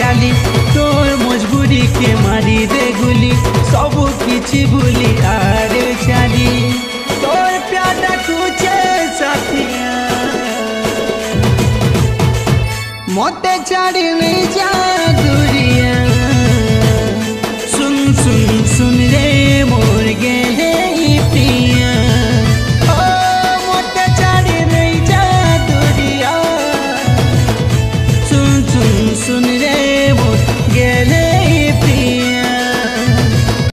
चाली तोर मजबूरी के मारी दे गुली सब किछि भूली आर चाली तोर प्यार तुझे साथिया मोते छाड़ी नहीं जा